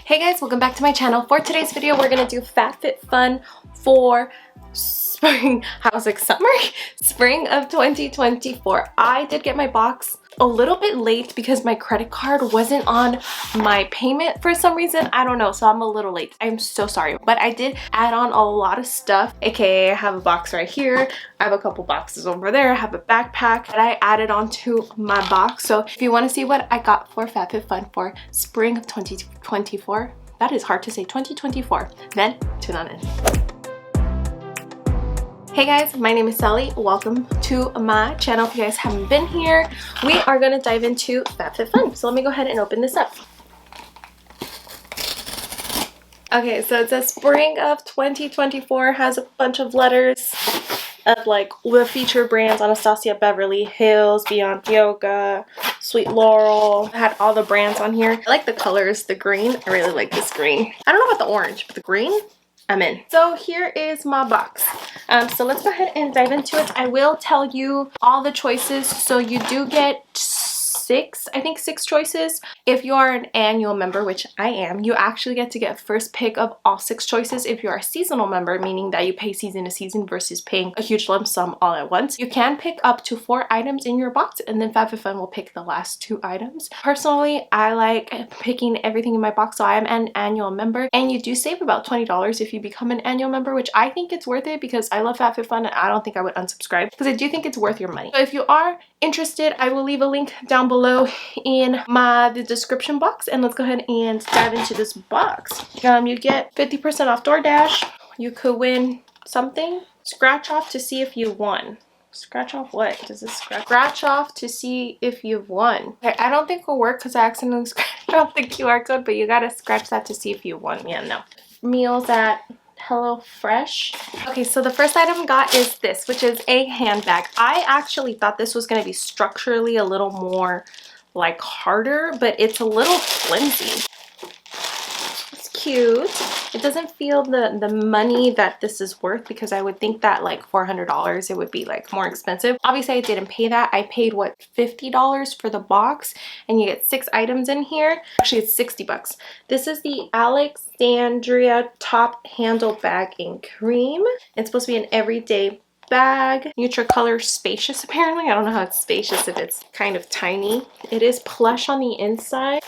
Hey guys, welcome back to my channel. For today's video, we're gonna do FabFitFun for spring. I was like summer? Spring of 2024. I did get my box a little bit late because my credit card wasn't on my payment for some reason. I don't know, so I'm a little late. I'm so sorry, but I did add on a lot of stuff. AKA I have a box right here. I have a couple boxes over there. I have a backpack that I added onto my box. So if you want to see what I got for FabFitFun for spring of 2024, that is hard to say, 2024, then tune on in. Hey guys, my name is Sally. Welcome to my channel. If you guys haven't been here, we are going to dive into FabFitFun. So let me go ahead and open this up. Okay, so it says spring of 2024, has a bunch of letters of like the featured brands: Anastasia, Beverly Hills, Beyond Yoga, Sweet Laurel. I had all the brands on here. I like the colors, the green. I really like this green. I don't know about the orange, but the green, I'm in. So here is my box. So let's go ahead and dive into it. I will tell you all the choices. So you do get six choices. If you are an annual member, which I am, you actually get to get first pick of all 6 choices. If you are a seasonal member, meaning that you pay season to season versus paying a huge lump sum all at once, you can pick up to 4 items in your box, and then FabFitFun will pick the last 2 items. Personally, I like picking everything in my box, so I am an annual member, and you do save about $20 if you become an annual member, which I think it's worth it because I love FabFitFun and I don't think I would unsubscribe because I do think it's worth your money. So if you are interested, I will leave a link down below in the description box, and let's go ahead and dive into this box. You get 50% off DoorDash. You could win something. Scratch off to see if you won. Scratch off what? Does this scratch off to see if you've won? Okay, I don't think it'll work because I accidentally scratched off the QR code, but you gotta scratch that to see if you won. Yeah, no. Meals at Hello Fresh. Okay, so the first item I got is this, which is a handbag. I actually thought this was going to be structurally a little more like harder, but it's a little flimsy. It's cute. It doesn't feel the money that this is worth, because I would think that like $400 it would be like more expensive. Obviously I didn't pay that. I paid what, $50 for the box, and you get 6 items in here. Actually it's 60 bucks. This is the Alexandria top handle bag in cream. It's supposed to be an everyday bag. Color spacious apparently. I don't know how it's spacious if it's kind of tiny. It is plush on the inside.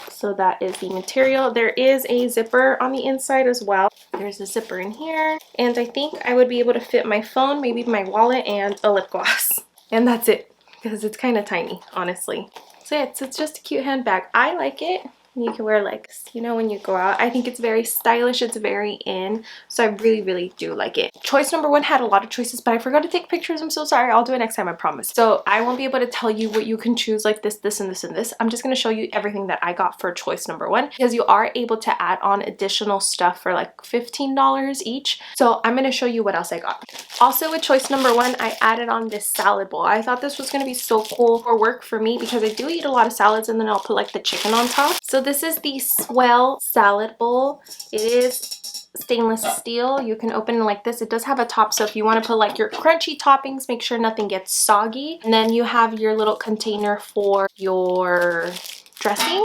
So that is the material. There is a zipper on the inside as well. There's a zipper in here. And I think I would be able to fit my phone, maybe my wallet, and a lip gloss. And that's it, because it's kind of tiny, honestly. So yeah, it's just a cute handbag. I like it. You can wear like, you know, when you go out. I think it's very stylish. It's very in. So I really do like it. Choice number 1 had a lot of choices, but I forgot to take pictures. I'm so sorry. I'll do it next time, I promise. So I won't be able to tell you what you can choose, like this, and this, and this. I'm just going to show you everything that I got for choice number 1, because you are able to add on additional stuff for like $15 each. So I'm going to show you what else I got. Also with choice number 1, I added on this salad bowl. I thought this was going to be so cool for work for me because I do eat a lot of salads, and then I'll put like the chicken on top. So this is the Swell salad bowl. It is stainless steel. You can open it like this. It does have a top, so if you want to put like your crunchy toppings, make sure nothing gets soggy. And then you have your little container for your dressing.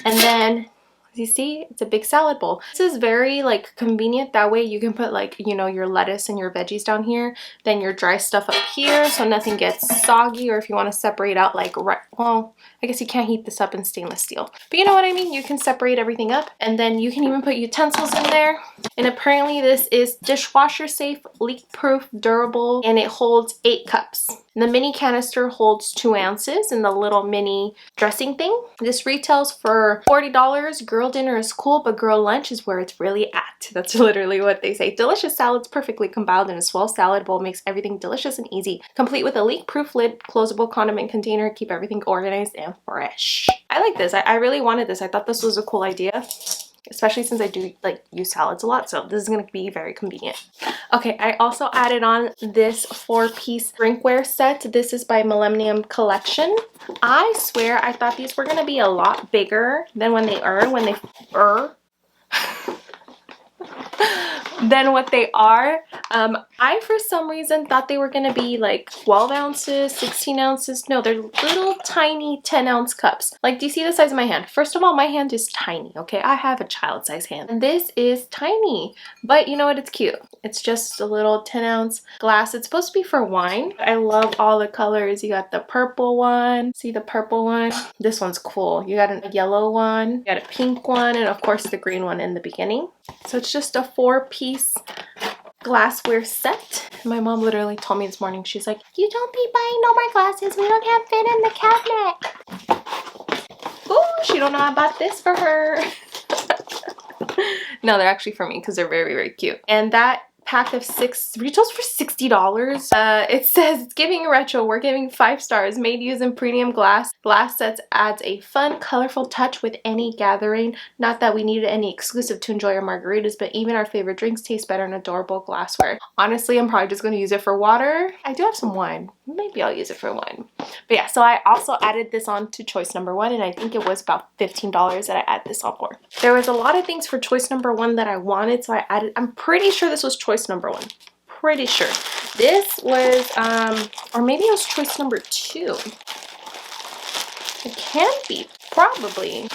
And then you see, it's a big salad bowl. This is very like convenient. That way you can put like, you know, your lettuce and your veggies down here, then your dry stuff up here, so nothing gets soggy. Or if you want to separate out like, well, I guess you can't heat this up in stainless steel, but you know what I mean? You can separate everything up, and then you can even put utensils in there. And apparently this is dishwasher safe, leak proof, durable, and it holds 8 cups. The mini canister holds 2 ounces in the little mini dressing thing. This retails for $40. Girl dinner is cool, but girl lunch is where it's really at. That's literally what they say. Delicious salads perfectly compiled in a Swell salad bowl makes everything delicious and easy. Complete with a leak-proof lid, closable condiment container, keep everything organized and fresh. I like this. I really wanted this. I thought this was a cool idea, especially since I do like use salads a lot, so this is going to be very convenient. Okay, I also added on this 4-piece drinkware set. This is by Millennium Collection. I swear I thought these were going to be a lot bigger than when they than what they are. I, for some reason, thought they were going to be like 12 ounces, 16 ounces. No, they're little tiny 10-ounce cups. Like, do you see the size of my hand? First of all, my hand is tiny, okay? I have a child-size hand. And this is tiny. But you know what? It's cute. It's just a little 10-ounce glass. It's supposed to be for wine. I love all the colors. You got the purple one. See the purple one? This one's cool. You got a yellow one. You got a pink one. And of course, the green one in the beginning. So it's just a 4-piece glassware set. My mom literally told me this morning, she's like, you don't be buying no more glasses. We don't have fit in the cabinet. Ooh, she don't know I bought this for her. No, they're actually for me because they're very, very cute. And that pack of 6 retails for $60. It says it's giving retro. We're giving 5 stars. Made using premium glass. Glass sets adds a fun, colorful touch with any gathering. Not that we needed any exclusive to enjoy our margaritas, but even our favorite drinks taste better in adorable glassware. Honestly, I'm probably just going to use it for water. I do have some wine. Maybe I'll use it for wine. But yeah, so I also added this on to choice number 1, and I think it was about $15 that I added this on for. There was a lot of things for choice number 1 that I wanted, so I added, I'm pretty sure this was choice number 1. Pretty sure. This was, or maybe it was choice number 2. It can be, probably.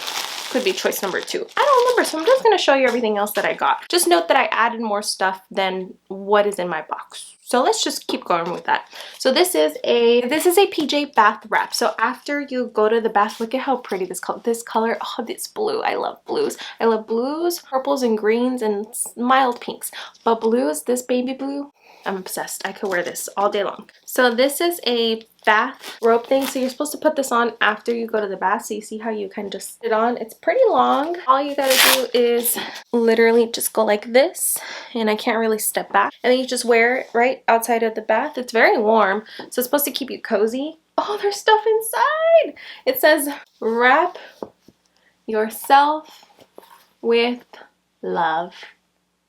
Could be choice number 2. I don't remember, so I'm just going to show you everything else that I got. Just note that I added more stuff than what is in my box. So let's just keep going with that. So this is a PJ bath wrap. So after you go to the bath, look at how pretty this color, oh, this blue. I love blues. I love blues, purples, and greens, and mild pinks. But blues, this baby blue, I'm obsessed. I could wear this all day long. So this is a bath robe thing. So you're supposed to put this on after you go to the bath. So you see how you kind of just sit on. It's pretty long. All you gotta do is literally just go like this, and I can't really step back. And then you just wear it right outside of the bath. It's very warm, so it's supposed to keep you cozy. Oh, there's stuff inside. It says, wrap yourself with love.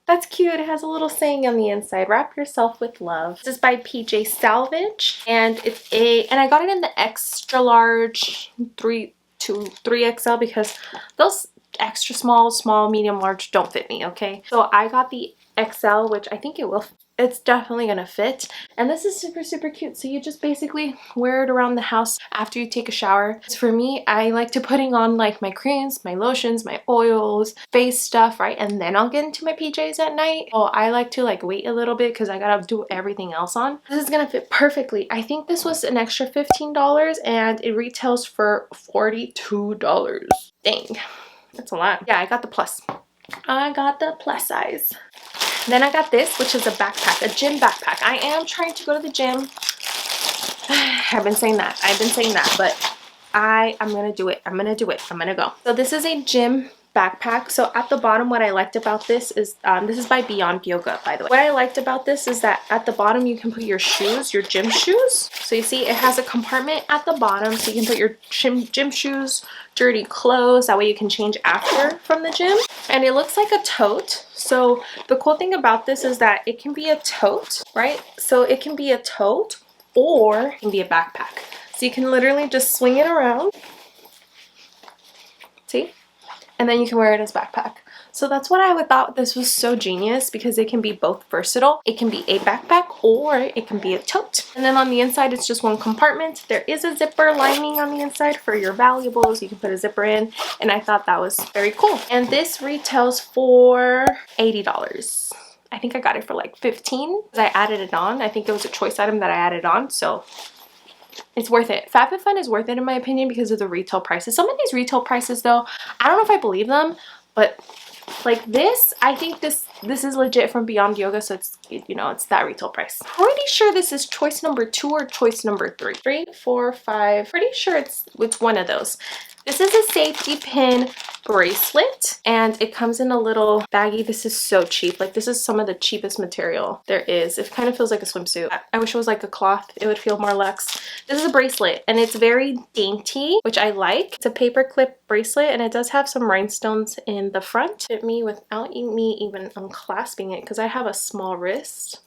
That's cute. It has a little saying on the inside. Wrap yourself with love. This is by PJ Salvage, and and I got it in the extra large 3 to 3XL because those extra small, medium, large don't fit me, okay? So I got the XL, which I think it's definitely gonna fit. And this is super, super cute. So you just basically wear it around the house after you take a shower. So for me, I like to putting on like my creams, my lotions, my oils, face stuff, right? And then I'll get into my PJs at night. Oh, I like to like wait a little bit because I gotta do everything else on. This is gonna fit perfectly. I think this was an extra $15 and it retails for $42. Dang, that's a lot. Yeah, I got the plus. I got the plus size. Then I got this, which is a backpack, a gym backpack. I am trying to go to the gym. I've been saying that, but I'm gonna do it. I'm gonna go. So this is a gym backpack. So at the bottom, what I liked about this is, this is by Beyond Yoga, by the way. What I liked about this is that at the bottom, you can put your shoes, your gym shoes. So you see, it has a compartment at the bottom, so you can put your gym shoes, dirty clothes, that way you can change after from the gym. And it looks like a tote. So the cool thing about this is that it can be a tote, right? So it can be a tote or it can be a backpack. So you can literally just swing it around. See? And then you can wear it as backpack. So that's what I thought this was so genius, because it can be both versatile. It can be a backpack or it can be a tote. And then on the inside, it's just one compartment. There is a zipper lining on the inside for your valuables. You can put a zipper in, and I thought that was very cool. And this retails for $80. I think I got it for like $15 because I added it on. I think it was a choice item that I added on, so it's worth it. FabFitFun is worth it in my opinion because of the retail prices. Some of these retail prices though, I don't know if I believe them, but like this, I think this is legit from Beyond Yoga, so it's, you know, it's that retail price. Pretty sure this is choice number 2 or choice number 3. 3, 4, 5. Pretty sure it's one of those. This is a safety pin bracelet, and it comes in a little baggie. This is so cheap. Like, this is some of the cheapest material there is. It kind of feels like a swimsuit. I wish it was like a cloth. It would feel more luxe. This is a bracelet, and it's very dainty, which I like. It's a paper clip bracelet, and it does have some rhinestones in the front. Fit me without me even unclasping it because I have a small wrist.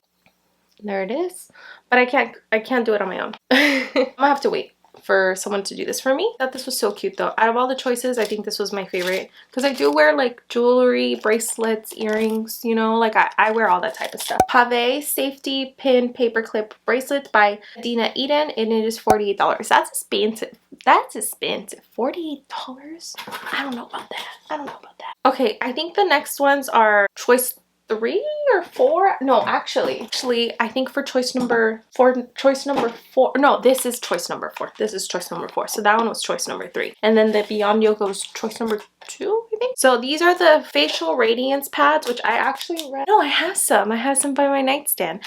There it is. But I can't do it on my own. I'm gonna have to wait for someone to do this for me. I thought this was so cute though. Out of all the choices, I think this was my favorite because I do wear like jewelry, bracelets, earrings, you know, like I wear all that type of stuff. Pave Safety Pin Paperclip Bracelet by Dina Eden, and it is $48. That's expensive. That's expensive. $48? I don't know about that. I don't know about that. Okay, I think the next ones are choice 3 or 4. No, actually I think for choice number 4, no, this is choice number 4. This is choice number 4. So that one was choice number 3, and then the Beyond Yoga was choice number 2, I think. So these are the facial radiance pads, which I actually read. No, I have some by my nightstand.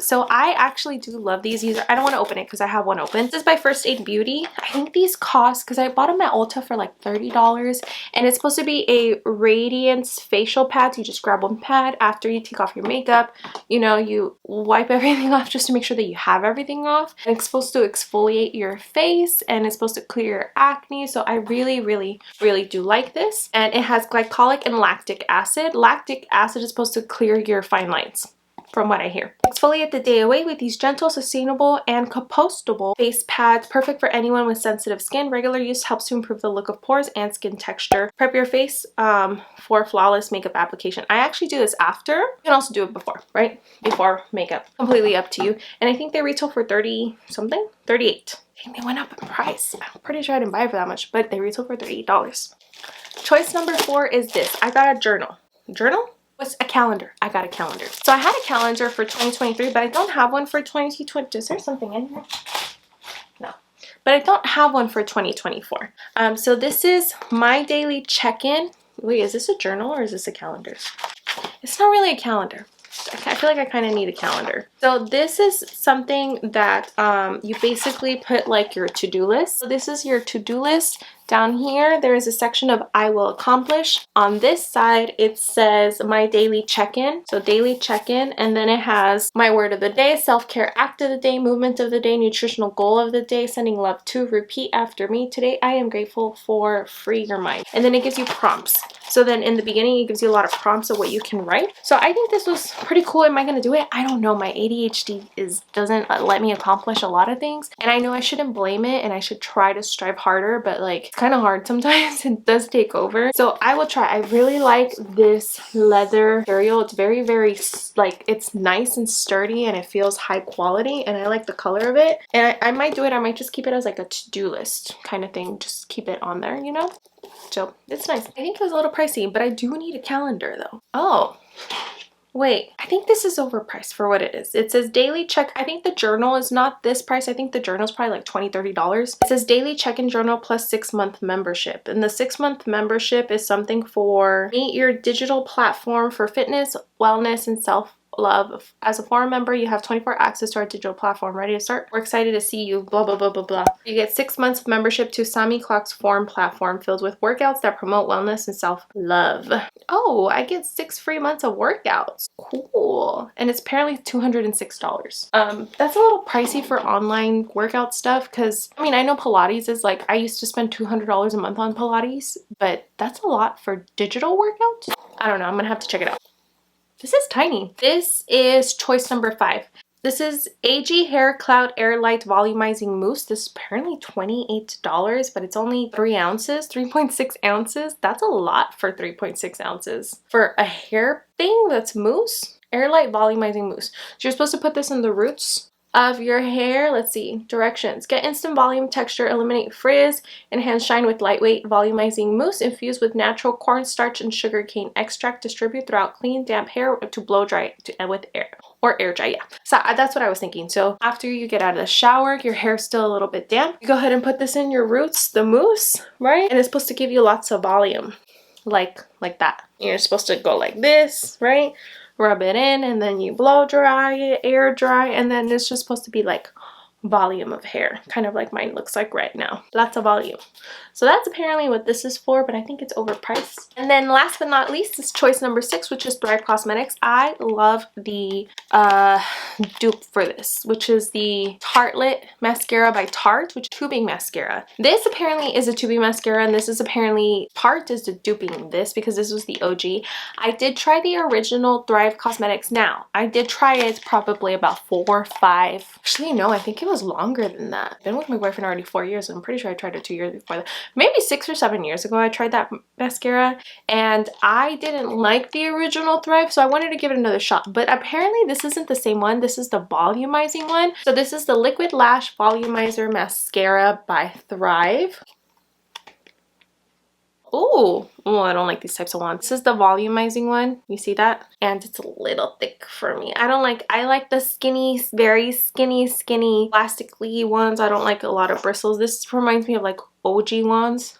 So I actually do love these. I don't want to open it because I have one open. This is by First Aid Beauty. I think these cost, because I bought them at Ulta for like $30, and it's supposed to be a radiance facial pad. So you just grab one pad after you take off your makeup, you know, you wipe everything off just to make sure that you have everything off. And it's supposed to exfoliate your face, and it's supposed to clear your acne. So I really do like this. And it has glycolic and lactic acid. Lactic acid is supposed to clear your fine lines, from what I hear. Exfoliate the day away with these gentle, sustainable, and compostable face pads, perfect for anyone with sensitive skin. Regular use helps to improve the look of pores and skin texture. Prep your face for flawless makeup application. I actually do this after. You can also do it before, right? Before makeup. Completely up to you. And I think they retail for 30 something? 38. I think they went up in price. I'm pretty sure I didn't buy it for that much, but they retail for $38. Choice number 4 is this. I got a journal. Journal? What's a calendar? I got a calendar. So I had a calendar for 2023, but I don't have one for 2020. Is there something in here? No. But I don't have one for 2024. So this is my daily check-in. Wait, is this a journal or is this a calendar? It's not really a calendar. I feel like I kind of need a calendar. So this is something that you basically put like your to-do list. So this is your to-do list. Down here, there is a section of I will accomplish. On this side, it says my daily check-in. So daily check-in, and then it has my word of the day, self-care act of the day, movement of the day, nutritional goal of the day, sending love to, repeat after me. Today, I am grateful for free your mind. And then it gives you prompts. So then in the beginning, it gives you a lot of prompts of what you can write. So I think this was pretty cool. Am I going to do it? I don't know. My ADHD doesn't let me accomplish a lot of things. And I know I shouldn't blame it and I should try to strive harder, but like it's kind of hard sometimes. It does take over. So I will try. I really like this leather material. It's very, like it's nice and sturdy and it feels high quality, and I like the color of it. And I might do it. I might just keep it as like a to-do list kind of thing. Just keep it on there, you know? So it's nice. I think it was a little pricey, but I do need a calendar though. Oh, wait, I think this is overpriced for what it is. It says daily check. I think the journal is not this price. I think the journal is probably like $20, $30. It says daily check-in journal plus 6-month membership. And the 6-month membership is something for meet your digital platform for fitness, wellness, and self-love. As a forum member, you have 24 access to our digital platform. Ready to start? We're excited to see you, blah, blah, blah, blah, blah. You get 6 months of membership to Sami Clock's forum platform filled with workouts that promote wellness and self-love. Oh, I get 6 free months of workouts. Cool. And it's apparently $206. That's a little pricey for online workout stuff because, I mean, I know Pilates is like, I used to spend $200 a month on Pilates, but that's a lot for digital workouts. I don't know. I'm gonna have to check it out. This is tiny. This is choice number 5. This is AG Hair Cloud Air Light Volumizing Mousse. This is apparently $28, but it's only 3 ounces, 3.6 ounces. That's a lot for 3.6 ounces. For a hair thing that's mousse, Air Light Volumizing Mousse. So you're supposed to put this in the roots of your hair. Let's see. Directions. Get instant volume texture, eliminate frizz, enhance shine with lightweight volumizing mousse infused with natural cornstarch and sugarcane extract. Distribute throughout clean, damp hair to blow dry with air. Or air dry, yeah. So that's what I was thinking. So after you get out of the shower, your hair's still a little bit damp, you go ahead and put this in your roots, the mousse, right? And it's supposed to give you lots of volume, like that. You're supposed to go like this, right? Rub it in, and then you blow dry it, air dry, and then it's just supposed to be like volume of hair, kind of like mine looks like right now. Lots of volume. So that's apparently what this is for, but I think it's overpriced. And then last but not least is choice number 6, which is Thrive Cosmetics. I love the dupe for this, which is the Tartelette mascara by Tarte, which is tubing mascara. This apparently is a tubing mascara, and this is apparently Tarte is the duping this because this was the OG. I did try the original Thrive Cosmetics. Now I did try it probably about 4 or 5. Actually, no, I think it was longer than that. I've been with my boyfriend already 4 years, and I'm pretty sure I tried it 2 years before that. Maybe 6 or 7 years ago I tried that mascara, and I didn't like the original Thrive, so I wanted to give it another shot. But apparently this isn't the same one. This is the volumizing one. So this is the Liquid Lash Volumizer Mascara by Thrive. Oh, I don't like these types of wands. This is the volumizing one. You see that? And it's a little thick for me. I like the skinny, very skinny plastic-y ones. I don't like a lot of bristles. This reminds me of like OG wands.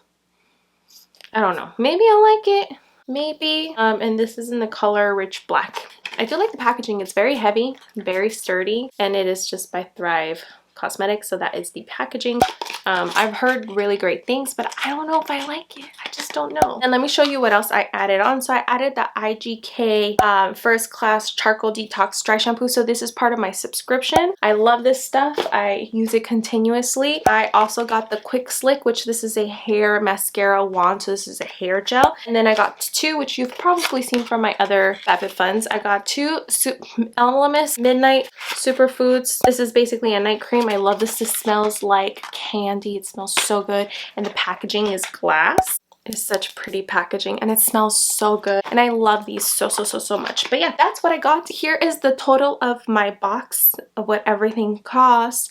I don't know. Maybe I like it. Maybe. And this is in the color Rich Black. I do like the packaging. It's very heavy, very sturdy, and it is just by Thrive Cosmetics. So that is the packaging. I've heard really great things, but I don't know if I like it. I just don't know. And let me show you what else I added on. So I added the IGK First Class Charcoal Detox Dry Shampoo. So this is part of my subscription. I love this stuff. I use it continuously. I also got the Quick Slick, which this is a hair mascara wand. So this is a hair gel. And then I got two, which you've probably seen from my other FabFitFuns. I got two Elemis Midnight Superfoods. This is basically a night cream. I love this. This smells like candy. It smells so good, and the packaging is glass. It's such pretty packaging, and it smells so good, and I love these so much. But yeah, that's what I got. Here is the total of my box of what everything costs.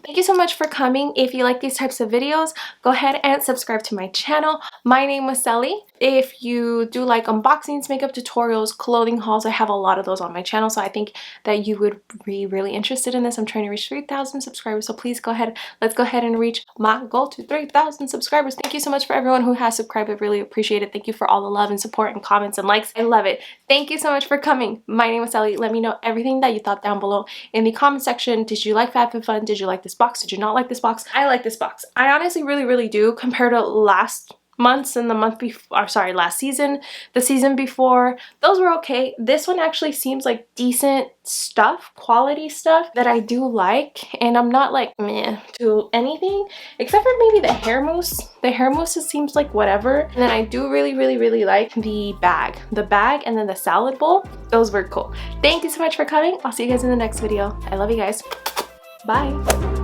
Thank you so much for coming. If you like these types of videos, go ahead and subscribe to my channel. My name was Sally. If you do like unboxings, makeup tutorials, clothing hauls, I have a lot of those on my channel, so I think that you would be really interested in this. I'm trying to reach 3,000 subscribers, so please go ahead. Let's go ahead and reach my goal to 3,000 subscribers. Thank you so much for everyone who has subscribed. I really appreciate it. Thank you for all the love and support and comments and likes. I love it. Thank you so much for coming. My name is Sally. Let me know everything that you thought down below in the comment section. Did you like FabFitFun? Did you like this box? Did you not like this box? I like this box. I honestly really do, compared to last months and the month before, or sorry, last season, the season before. Those were okay. This one actually seems like decent stuff, quality stuff that I do like, and I'm not like meh to anything except for maybe the hair mousse. The hair mousse seems like whatever. And then I do really like the bag and then the salad bowl. Those were cool. Thank you so much for coming. I'll see you guys in the next video. I love you guys. Bye.